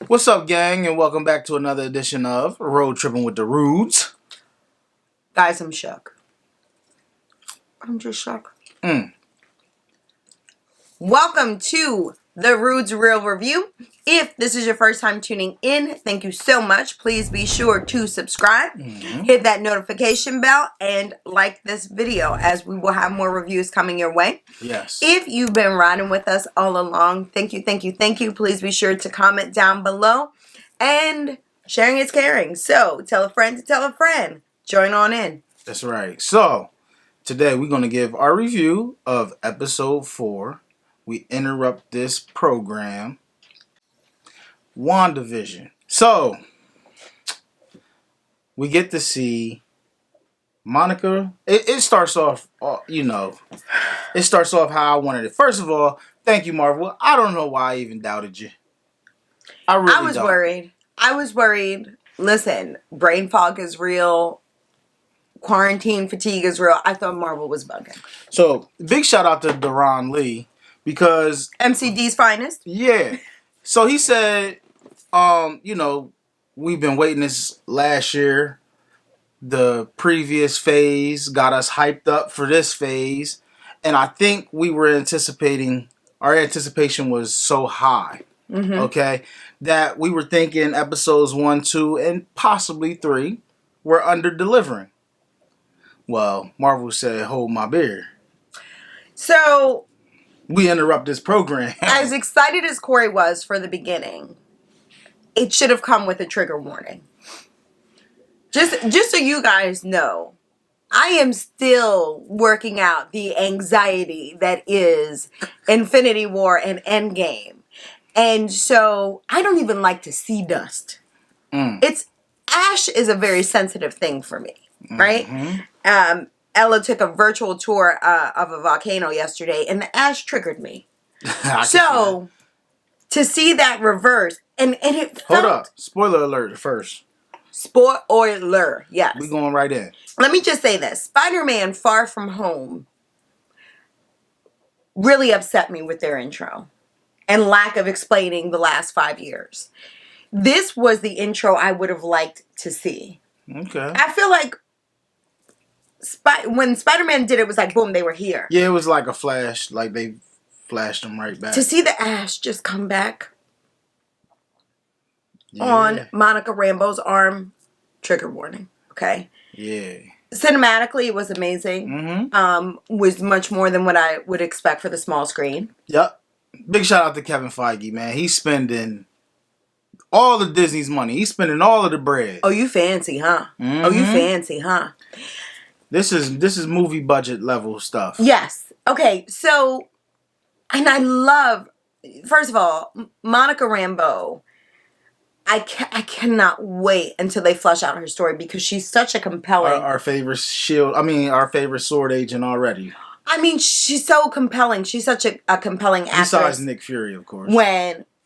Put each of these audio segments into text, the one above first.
What's up, gang, and welcome back to another edition of Road Trippin' with the Rudes. Guys, I'm shook. I'm just shook. Welcome to the Rudes Real Review. If this is your first time tuning in, thank you so much. Please be sure to subscribe, hit that notification bell, and like this video as we will have more reviews coming your way. Yes. If you've been riding with us all along, thank you. Please be sure to comment down below. And sharing is caring. So tell a friend to tell a friend. Join on in. That's right. So today we're going to give our review of episode 4. We interrupt this program. WandaVision. So we get to see Monica. It starts off, it starts off how I wanted it. First of all, thank you, Marvel. I don't know why I even doubted you. I was worried. I was worried. Listen, brain fog is real. Quarantine fatigue is real. I thought Marvel was bugging. So, big shout out to Deron Lee because... MCD's finest? Yeah. So, he said, we've been waiting this last year. The previous phase got us hyped up for this phase. And I think we were anticipating... Our anticipation was so high. Okay? That we were thinking episodes 1, 2, and possibly 3 were under-delivering. Well, Marvel said, hold my beer. So... we interrupt this program. As excited as Corey was for the beginning, it should have come with a trigger warning. Just so you guys know, I am still working out the anxiety that is Infinity War and Endgame. And so I don't even like to see dust. Ash is a very sensitive thing for me, right? Ella took a virtual tour of a volcano yesterday, and the ash triggered me. So to see that reverse, and it felt... Hold up. Spoiler alert first. Spoiler, yes. We going right in. Let me just say this. Spider-Man Far From Home really upset me with their intro and lack of explaining the last 5 years. This was the intro I would have liked to see. Okay. I feel like when Spider-Man did it, was like, boom, they were here. Yeah, it was like a flash. Like they flashed them right back. To see the ash just come back on Monica Rambeau's arm, trigger warning. Okay? Yeah. Cinematically, it was amazing. Was much more than what I would expect for the small screen. Yep. Big shout out to Kevin Feige, man. He's spending all of Disney's money. He's spending all of the bread. Oh, you fancy, huh? Oh, you fancy, huh? This is movie budget level stuff. Yes. Okay, so, and I love, first of all, Monica Rambeau. I cannot wait until they flesh out her story because she's such a compelling... Our favorite our favorite sword agent already. I mean, she's so compelling. She's such a compelling actress. Besides Nick Fury, of course.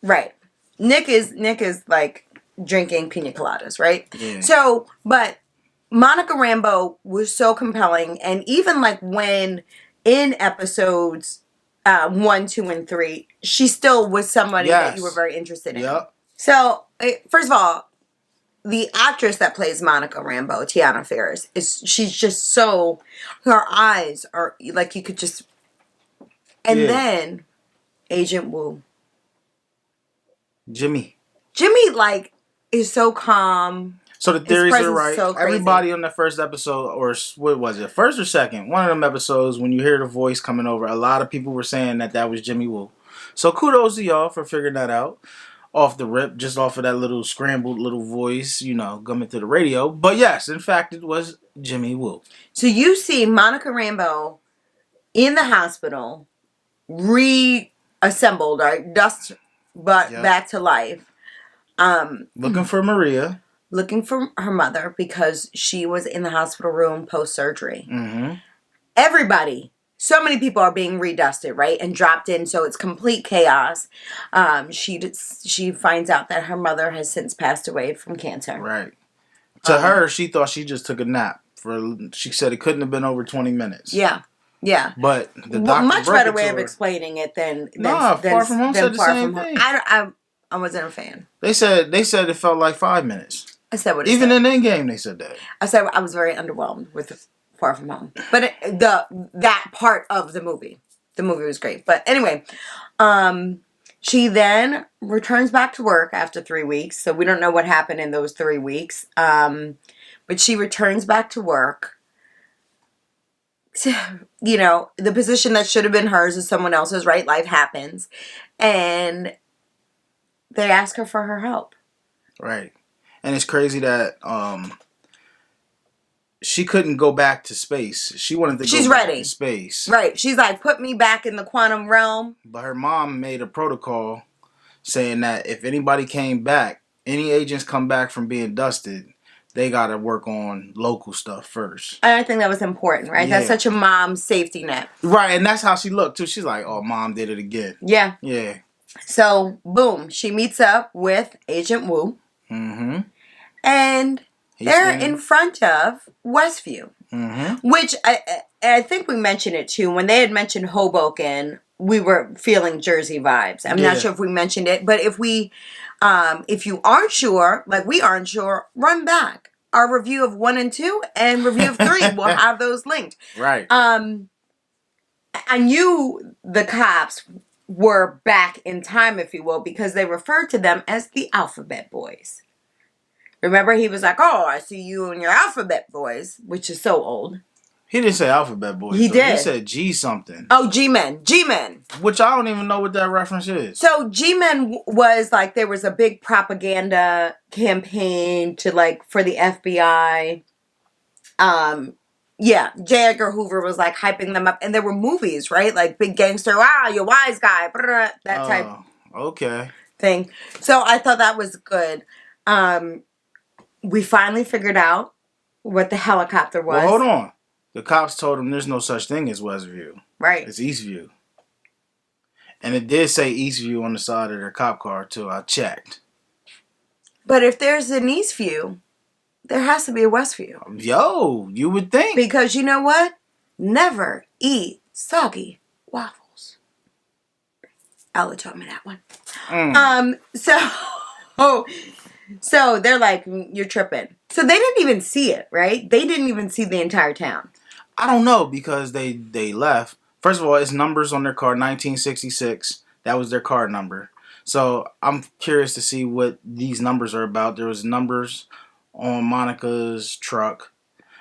Right. Nick is like drinking pina coladas, right? Yeah. So, but Monica Rambeau was so compelling. And even like when in episodes 1, 2, and 3, she still was somebody that you were very interested in. Yep. So, first of all, the actress that plays Monica Rambeau, Tiana Ferris, she's just so... Her eyes are like you could just... And then, Agent Woo. Jimmy, like, is so calm. So the theories are right. So everybody on the first episode, or what was it, first or second? One of them episodes, when you hear the voice coming over, a lot of people were saying that was Jimmy Woo. So kudos to y'all for figuring that out. Off the rip, just off of that little scrambled little voice, coming through the radio. But yes, in fact, it was Jimmy Woo. So you see Monica Rambeau in the hospital, reassembled, right? Dust, but back to life. Looking for Maria. Looking for her mother because she was in the hospital room post-surgery. Everybody... So many people are being redusted, right? And dropped in, so it's complete chaos. She finds out that her mother has since passed away from cancer. Right. To her, she thought she just took a nap. She said it couldn't have been over 20 minutes. Yeah. But the doctor much better way of explaining it than Far From Home said the same thing. I wasn't a fan. They said it felt like 5 minutes. I said what it Even said. in Endgame, they said that. I said I was very underwhelmed with Far From Home. But that part of the movie was great. But anyway, she then returns back to work after 3 weeks. So we don't know what happened in those 3 weeks. But she returns back to work. You know, the position that should have been hers is someone else's, right? Life happens. And they ask her for her help. Right. And it's crazy that she couldn't go back to space. She wanted to She's go back ready. to space. Right. She's like, put me back in the quantum realm. But her mom made a protocol saying that if anybody came back, any agents come back from being dusted, they got to work on local stuff first. And I think that was important, right? Yeah. That's such a mom's safety net. Right, and that's how she looked, too. She's like, oh, Mom did it again. Yeah. Yeah. So, boom. She meets up with Agent Wu. Mm-hmm. And they're in front of Westview. Mm-hmm. Which, I think we mentioned it, too. When they had mentioned Hoboken, we were feeling Jersey vibes. I'm not sure if we mentioned it. But if you aren't sure, like we aren't sure, run back. Our review of 1 and 2 and review of 3. We'll have those linked. Right. I knew the cops were back in time, if you will, because they referred to them as the Alphabet Boys. Remember, he was like, oh, I see you and your Alphabet Boys, which is so old. He didn't say Alphabet Boys. He did. He said G something. Oh, G-Men. G-Men. Which I don't even know what that reference is. So G-Men was like, there was a big propaganda campaign to like, for the FBI. Yeah, J. Edgar Hoover was like hyping them up. And there were movies, right? Like Big Gangster, you wise guy, that type okay. thing. So I thought that was good. We finally figured out what the helicopter was. Well, hold on. The cops told him there's no such thing as Westview. Right. It's Eastview. And it did say Eastview on the side of their cop car, too. I checked. But if there's an Eastview, there has to be a Westview. Yo, you would think. Because you know what? Never eat soggy waffles. Ella taught me that one. So they're like, you're tripping. So they didn't even see it, right? They didn't even see the entire town. I don't know because they left. First of all, it's numbers on their car, 1966. That was their car number. So I'm curious to see what these numbers are about. There was numbers on Monica's truck,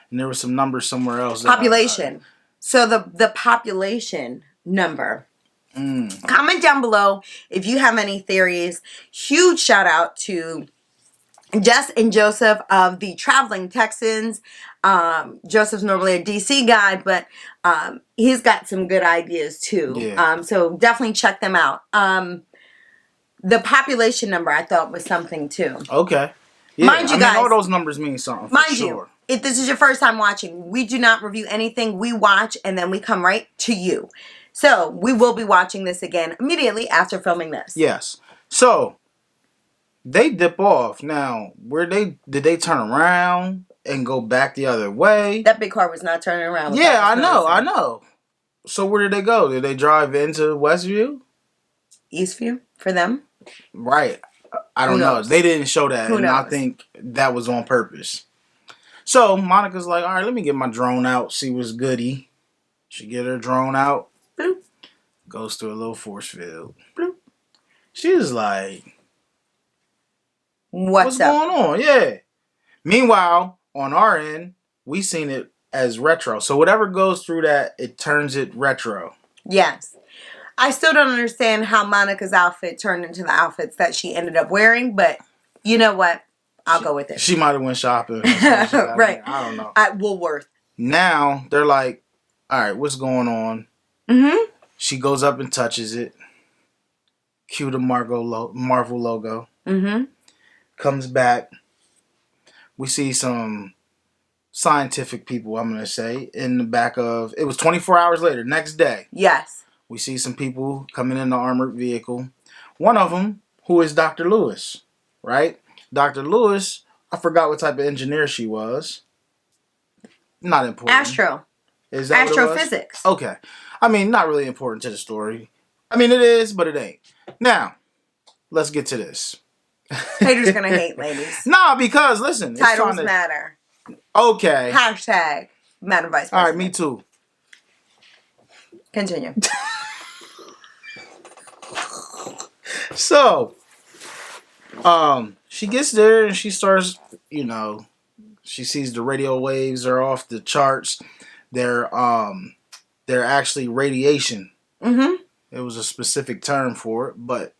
and there was some numbers somewhere else. Population. So the population number. Comment down below if you have any theories. Huge shout out to Jess and Joseph of the Traveling Texans. Joseph's normally a DC guy, but he's got some good ideas too. Yeah. So definitely check them out. The population number I thought was something too. Okay. Yeah. Mind you, guys, all those numbers mean something. Mind you, if this is your first time watching, we do not review anything. We watch and then we come right to you. So we will be watching this again immediately after filming this. Yes. So they dip off. Now, did they turn around and go back the other way? That big car was not turning around. Yeah, I know. So where did they go? Did they drive into Westview? Eastview for them? Right. I don't know. They didn't show that. Who knows? I think that was on purpose. So Monica's like, all right, let me get my drone out, see what's goody. She get her drone out. Bloop. Goes through a little force field. Bloop. She's like, what's going on? Yeah. Meanwhile, on our end, we seen it as retro. So whatever goes through that, it turns it retro. Yes. I still don't understand how Monica's outfit turned into the outfits that she ended up wearing, but you know what? I'll go with it. She might have went shopping. Right. I don't know. At Woolworth. Now, they're like, all right, what's going on? Mm-hmm. She goes up and touches it. Cue the Marvel logo. Mm-hmm. Comes back. We see some scientific people, I'm going to say, in the back of... It was 24 hours later, next day. Yes. We see some people coming in the armored vehicle. One of them, who is Dr. Lewis, right? Dr. Lewis, I forgot what type of engineer she was. Not important. Astro. Is that astrophysics? What it was? Okay. I mean, not really important to the story. I mean, it is, but it ain't. Now, let's get to this. Haters gonna hate, ladies. Nah, because listen, Titles matter. Okay. Hashtag Madam Vice President. All right, me too. Continue. So, she gets there and she starts, she sees the radio waves are off the charts. They're actually radiation. Mm-hmm. It was a specific term for it, but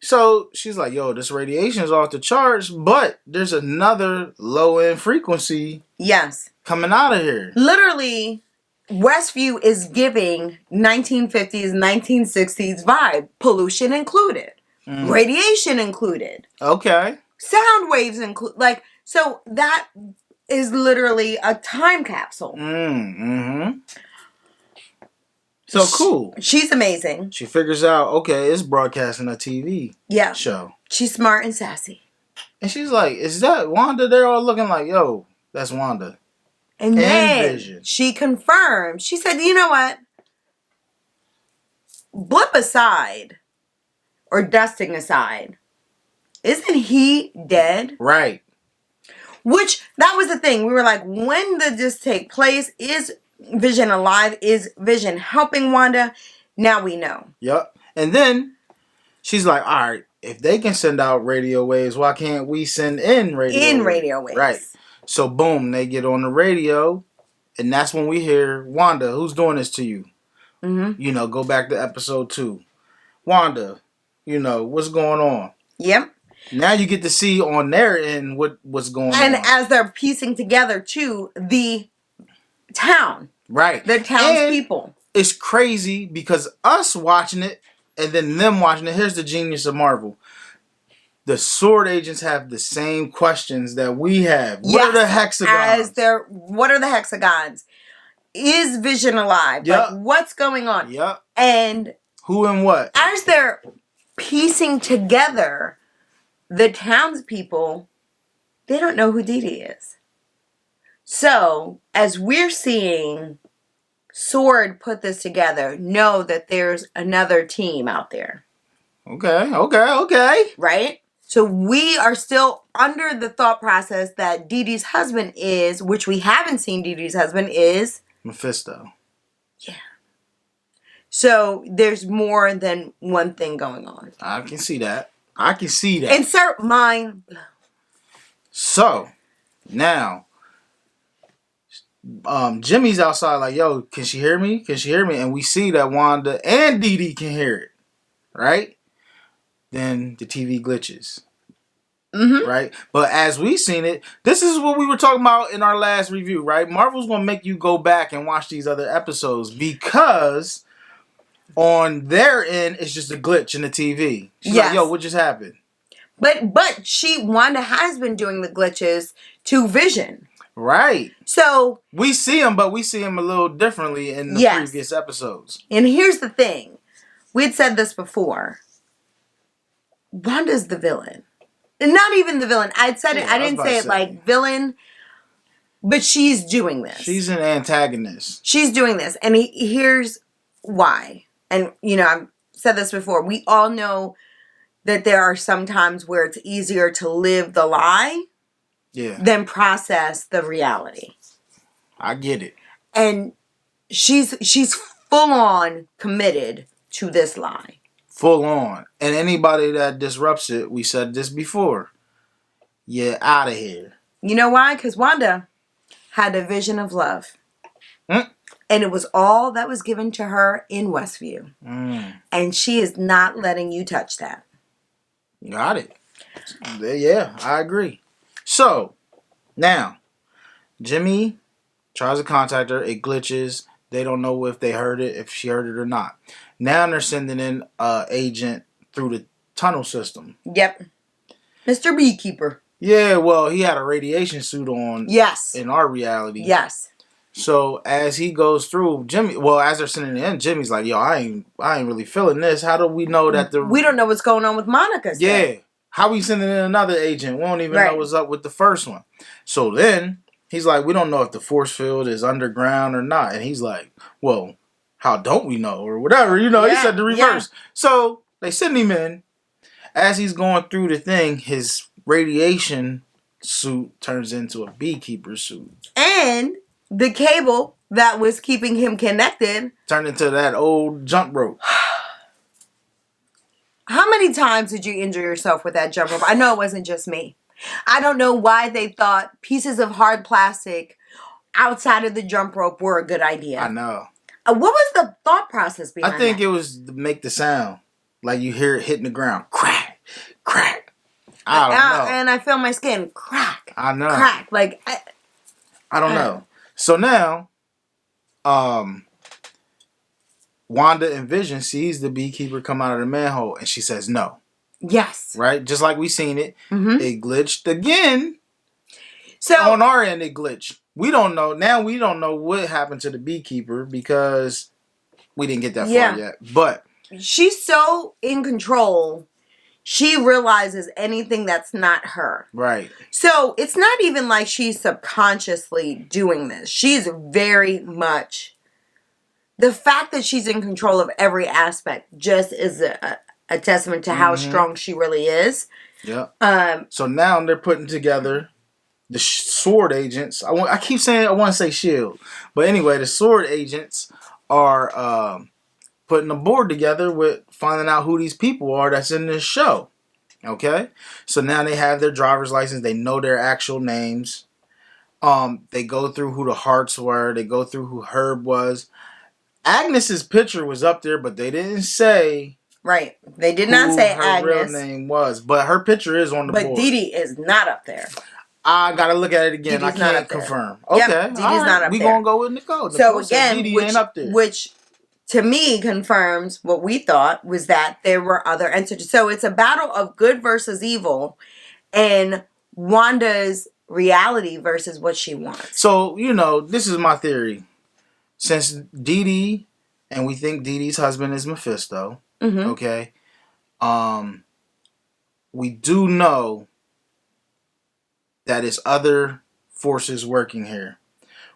so she's like, yo, this radiation is off the charts, but there's another low end frequency coming out of here. Literally, Westview is giving 1950s, 1960s vibe. Pollution included. Radiation included. Okay. Sound waves include. So that is literally a time capsule. Mm-hmm. So cool. She's amazing. She figures out, okay, it's broadcasting a TV show. She's smart and sassy. And she's like, is that Wanda? They're all looking like, yo, that's Wanda. And then Vision. She confirmed. She said, you know what? Blip aside, or dusting aside, isn't he dead? Right. Which, that was the thing. We were like, when did this take place? Is Vision alive? Is Vision helping Wanda? Now we know. Yep. And then she's like, all right, if they can send out radio waves, why can't we send in radio waves? Right. So boom, they get on the radio, and that's when we hear, Wanda, who's doing this to you? Mm-hmm. Go back to episode 2. Wanda, what's going on? Yep. Now you get to see on their end what's going on. And as they're piecing together, too, the town. Right. The townspeople. It's crazy because us watching it and then them watching it, here's the genius of Marvel. The sword agents have the same questions that we have. What are the hexagons? What are the hexagons? Is Vision alive? Yep. Like, what's going on? Yep. And who and what? As they're piecing together, the townspeople, they don't know who Dee Dee is. So, as we're seeing Sword put this together, know that there's another team out there. Okay. Right? So we are still under the thought process that Dee Dee's husband is, which we haven't seen Dee Dee's husband is... Mephisto. Yeah. So there's more than one thing going on. I can see that. Insert mind blown. So, now... Jimmy's outside like, yo, can she hear me? And we see that Wanda and Dee Dee can hear it. Right? Then the TV glitches. Mm-hmm. Right? But as we seen it, this is what we were talking about in our last review, right? Marvel's going to make you go back and watch these other episodes because on their end, it's just a glitch in the TV. She's like, yo, what just happened? But Wanda has been doing the glitches to Vision. Right. So we see him, but we see him a little differently in the previous episodes. And here's the thing. We'd said this before. Wanda's the villain. And not even the villain. I didn't say it like villain, but she's doing this. She's an antagonist. She's doing this. And here's why. And, I've said this before. We all know that there are some times where it's easier to live the lie than process the reality. I get it. And she's full on committed to this lie. Full on. And anybody that disrupts it, we said this before, you're out of here. You know why? Because Wanda had a vision of love. And it was all that was given to her in Westview. And she is not letting you touch that. Got it. Yeah, I agree. So, now, Jimmy tries to contact her. It glitches. They don't know if they heard it, if she heard it or not. Now they're sending in an agent through the tunnel system. Yep. Mr. Beekeeper. Yeah, well, he had a radiation suit on. Yes. In our reality. Yes. So as he goes through, as they're sending it in, Jimmy's like, yo, I ain't really feeling this. How do we know that we don't know what's going on with Monica? Yeah. How we sending in another agent? We don't even know what's up with the first one. So then he's like, we don't know if the force field is underground or not. And he's like, well, how don't we know? Or whatever. He said the reverse. Yeah. So They send him in. As he's going through the thing, his radiation suit turns into a beekeeper suit. And the cable that was keeping him connected turned into that old jump rope. How many times did you injure yourself with that jump rope? I know it wasn't just me. I don't know why they thought pieces of hard plastic outside of the jump rope were a good idea. I know. What was the thought process behind I think that? it was to make the sound. Like you hear it hitting the ground. Crack. Crack. I don't know. And I feel my skin crack. I know. Crack. Like, I don't know. So now, Wanda and Vision sees the beekeeper come out of the manhole and she says no. Yes. Right? Just like we seen it. Mm-hmm. It glitched again. So on our end, it glitched. We don't know. Now we don't know what happened to the beekeeper because we didn't get that far yet. But she's so in control, she realizes anything that's not her. Right. So it's not even like she's subconsciously doing this. She's very much... The fact that she's in control of every aspect just is a testament to how strong she really is. Yeah. So now they're putting together the sword agents. I keep saying I want to say SHIELD, but anyway, the sword agents are putting a board together with finding out who these people are that's in this show. Okay, so now they have their driver's license. They know their actual names. They go through who the Hearts were. They go through who Herb was. Agnes's picture was up there, but they didn't say. Right. They did not say her Agnes. real name was, but her picture is on the board. But Dee Dee is not up there. I gotta look at it again. Dee Dee's I can't confirm. Okay, yep, Dee Dee's not up there. We gonna go with Nicole. So again, Dee Dee ain't up there. which to me confirms what we thought was that there were other entities. So it's a battle of good versus evil, and Wanda's reality versus what she wants. So this is my theory. Since Dee Dee, and we think Dee Dee's husband is Mephisto. Okay. We do know that it's other forces working here,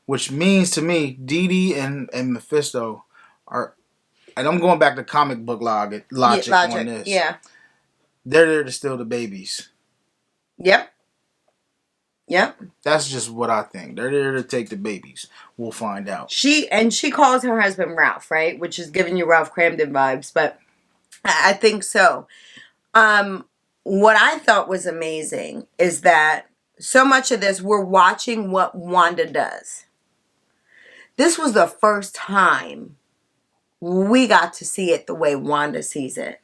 which means to me, Dee Dee and Mephisto are, and I'm going back to comic book logic on this. Yeah. They're there to steal the babies. Yep. Yep. That's just what I think. They're there to take the babies. We'll find out. She calls her husband Ralph, right? Which is giving you Ralph Cramden vibes, but I think so. What I thought was amazing is that so much of this, we're watching what Wanda does. This was the first time we got to see it the way Wanda sees it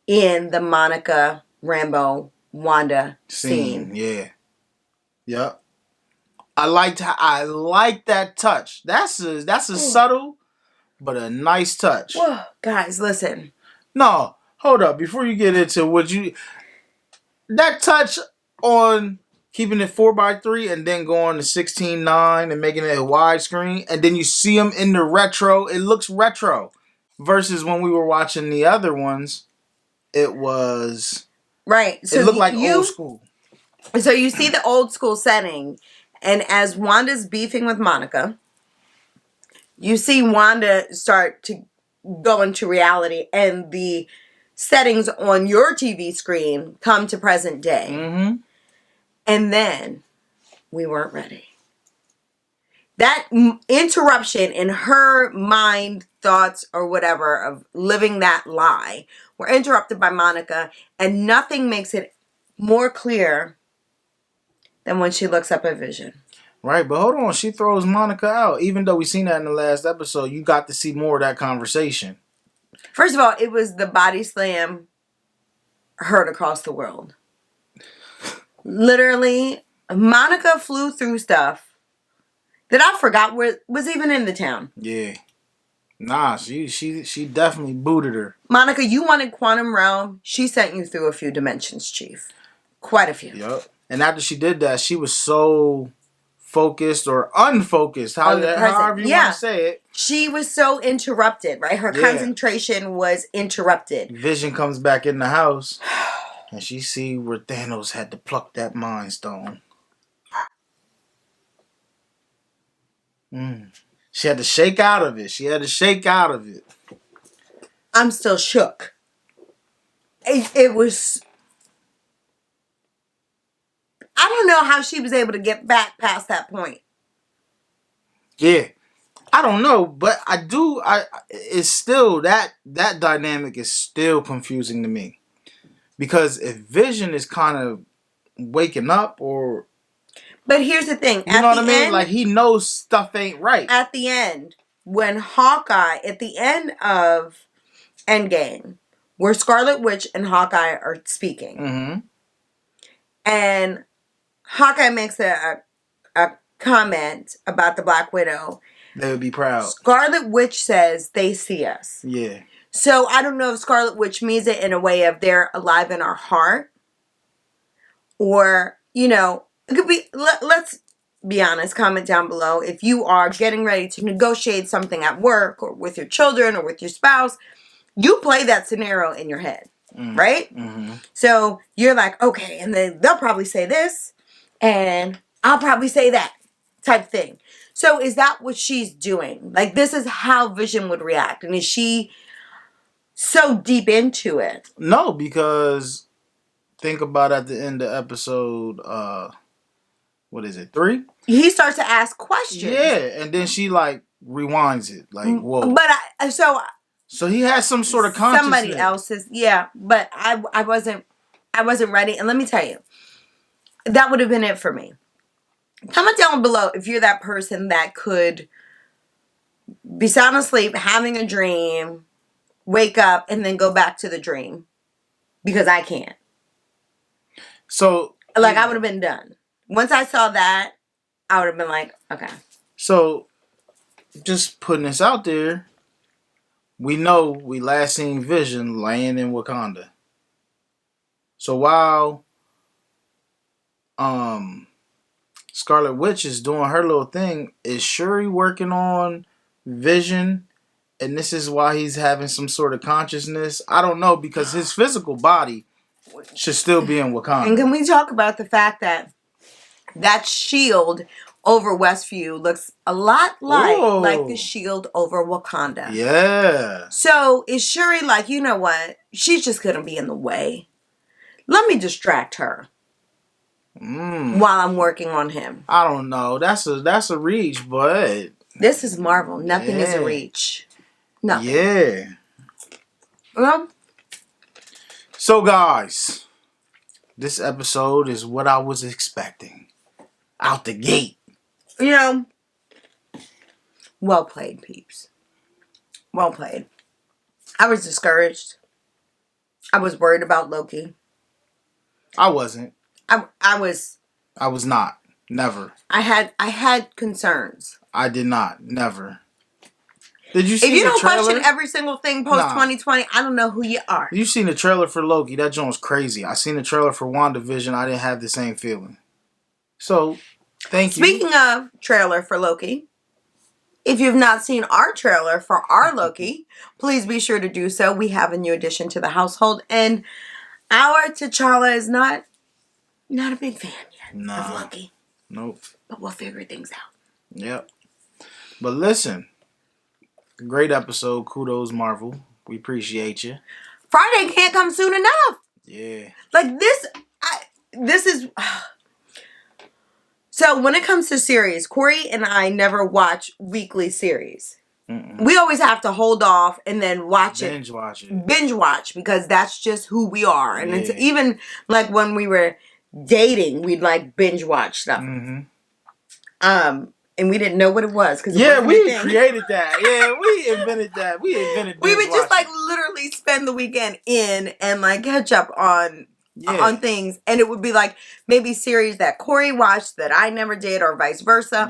in the Monica Rambeau Wanda scene. Yeah. Yep. I like that touch. That's a subtle but a nice touch. Whoa, guys, listen. No, hold up. Before you get into that touch on keeping it 4:3 and then going to 16:9 and making it a widescreen, and then you see them in the retro. It looks retro. Versus when we were watching the other ones, it was right. So it looked like old school. So you see the old school setting, and as Wanda's beefing with Monica, you see Wanda start to go into reality, and the settings on your TV screen come to present day. Mm-hmm. And then we weren't ready. That interruption in her mind, thoughts, or whatever of living that lie were interrupted by Monica, and nothing makes it more clear than when she looks up at Vision. Right, but hold on. She throws Monica out. Even though we seen that in the last episode, you got to see more of that conversation. First of all, it was the body slam heard across the world. Literally, Monica flew through stuff that I forgot was even in the town. Yeah. Nah, she definitely booted her. Monica, you wanted Quantum Realm. She sent you through a few dimensions, Chief. Quite a few. Yep. And after she did that, she was so focused or unfocused, however you want to say it. She was so interrupted, right? Her concentration was interrupted. Vision comes back in the house, and she see where Thanos had to pluck that Mind Stone. She had to shake out of it. I'm still shook. it was. I don't know how she was able to get back past that point. Yeah. I don't know, but I do. It's still that dynamic is still confusing to me, because if Vision is kind of waking up, or But here's the thing: you know what I mean, like he knows stuff ain't right. At the end, when Hawkeye, at the end of Endgame, where Scarlet Witch and Hawkeye are speaking, Mm-hmm. and Hawkeye makes a comment about the Black Widow. They would be proud. Scarlet Witch says they see us. Yeah. So I don't know if Scarlet Witch means it in a way of they're alive in our heart, or it could be. Let's be honest. Comment down below if you are getting ready to negotiate something at work or with your children or with your spouse. You play that scenario in your head, right? Mm-hmm. So you're like, okay, and then they'll probably say this, and I'll probably say that type thing. So is that what she's doing? Like, this is how Vision would react. And is she so deep into it? No, because think about at the end of episode, what is it, 3? He starts to ask questions. Yeah, and then she like rewinds it, like whoa. But so he has some sort of consciousness. Somebody else's, yeah. But I wasn't ready. And let me tell you, that would have been it for me. Comment down below if you're that person that could be sound asleep, having a dream, wake up, and then go back to the dream. Because I can't. So, like, I would have been done. Once I saw that, I would have been like, okay. So, just putting this out there, we know we last seen Vision laying in Wakanda. So while Scarlet Witch is doing her little thing, is Shuri working on Vision? And this is why he's having some sort of consciousness? I don't know, because his physical body should still be in Wakanda. And can we talk about the fact that that shield over Westview looks a lot like the shield over Wakanda? Yeah. So is Shuri like, you know what? She's just going to be in the way. Let me distract her while I'm working on him. I don't know. That's a reach, but this is Marvel. Nothing is a reach. Nothing. Yeah. Well, so guys, this episode is what I was expecting. Out the gate. Well played, peeps. Well played. I was discouraged. I was worried about Loki. I wasn't. I was not. Never. I had concerns. I did not. Never. Did you see the trailer? If you don't trailer? question every single thing post 2020, I don't know who you are. You seen the trailer for Loki? That joint's crazy. I seen the trailer for WandaVision. I didn't have the same feeling. So, thank you. Speaking of trailer for Loki, if you've not seen our trailer for our Loki, please be sure to do so. We have a new addition to the household, and our T'Challa is not a big fan yet of Loki. Nope. But we'll figure things out. Yep. But listen, great episode. Kudos, Marvel. We appreciate you. Friday can't come soon enough. Yeah. Like this is... So when it comes to series, Corey and I never watch weekly series. Mm-mm. We always have to hold off and then binge watch it. Binge watch, because that's just who we are. And it's even like when we were dating, we'd like binge watch stuff. Mm-hmm. And we didn't know what it was, because we created that. Yeah, we invented that. We would just like literally spend the weekend in and like catch up on things, and it would be like maybe series that Corey watched that I never did, or vice versa.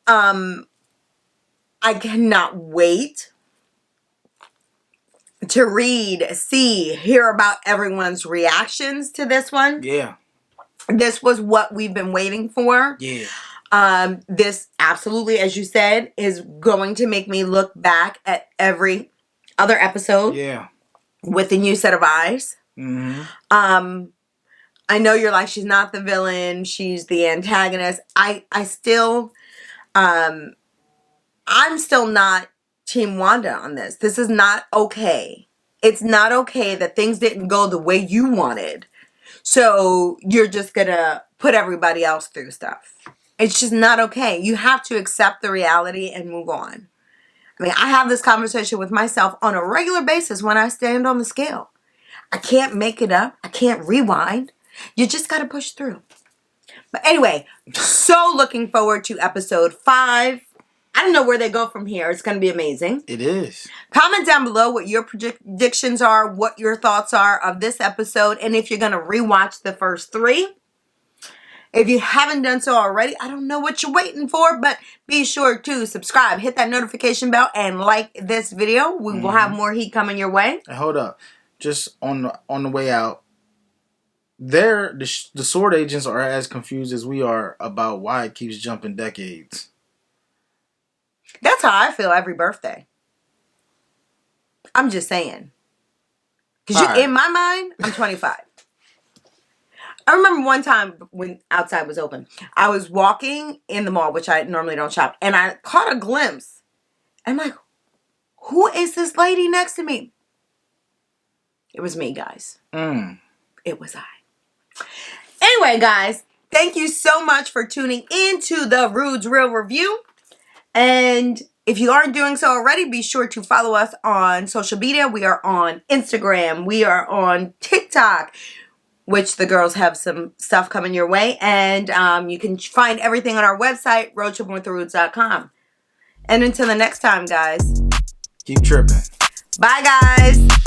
Yep. I cannot wait to read, hear about everyone's reactions to this one. Yeah. This was what we've been waiting for. Yeah. This absolutely, as you said, is going to make me look back at every other episode. Yeah. With a new set of eyes. Mm-hmm. I know you're like, she's not the villain, she's the antagonist. I still, I'm still not Team Wanda on this. This is not okay. It's not okay that things didn't go the way you wanted. So you're just going to put everybody else through stuff. It's just not okay. You have to accept the reality and move on. I mean, I have this conversation with myself on a regular basis when I stand on the scale. I can't make it up. I can't rewind. You just got to push through. But anyway, so looking forward to episode 5. I don't know where they go from here. It's going to be amazing. It is. Comment down below what your predictions are, what your thoughts are of this episode, and if you're going to rewatch the first 3. If you haven't done so already, I don't know what you're waiting for, but be sure to subscribe, hit that notification bell, and like this video. We will have more heat coming your way. And hold up. Just on the way out, the sword agents are as confused as we are about why it keeps jumping decades. That's how I feel every birthday. I'm just saying. Because in my mind, I'm 25. I remember one time when outside was open, I was walking in the mall, which I normally don't shop, and I caught a glimpse. I'm like, who is this lady next to me? It was me, guys. It was I. Anyway, guys, thank you so much for tuning into the Rude's Real Review. And if you aren't doing so already, be sure to follow us on social media. We are on Instagram. We are on TikTok, which the girls have some stuff coming your way. And you can find everything on our website, roadtrippingwiththerudes.com. And until the next time, guys. Keep tripping. Bye, guys.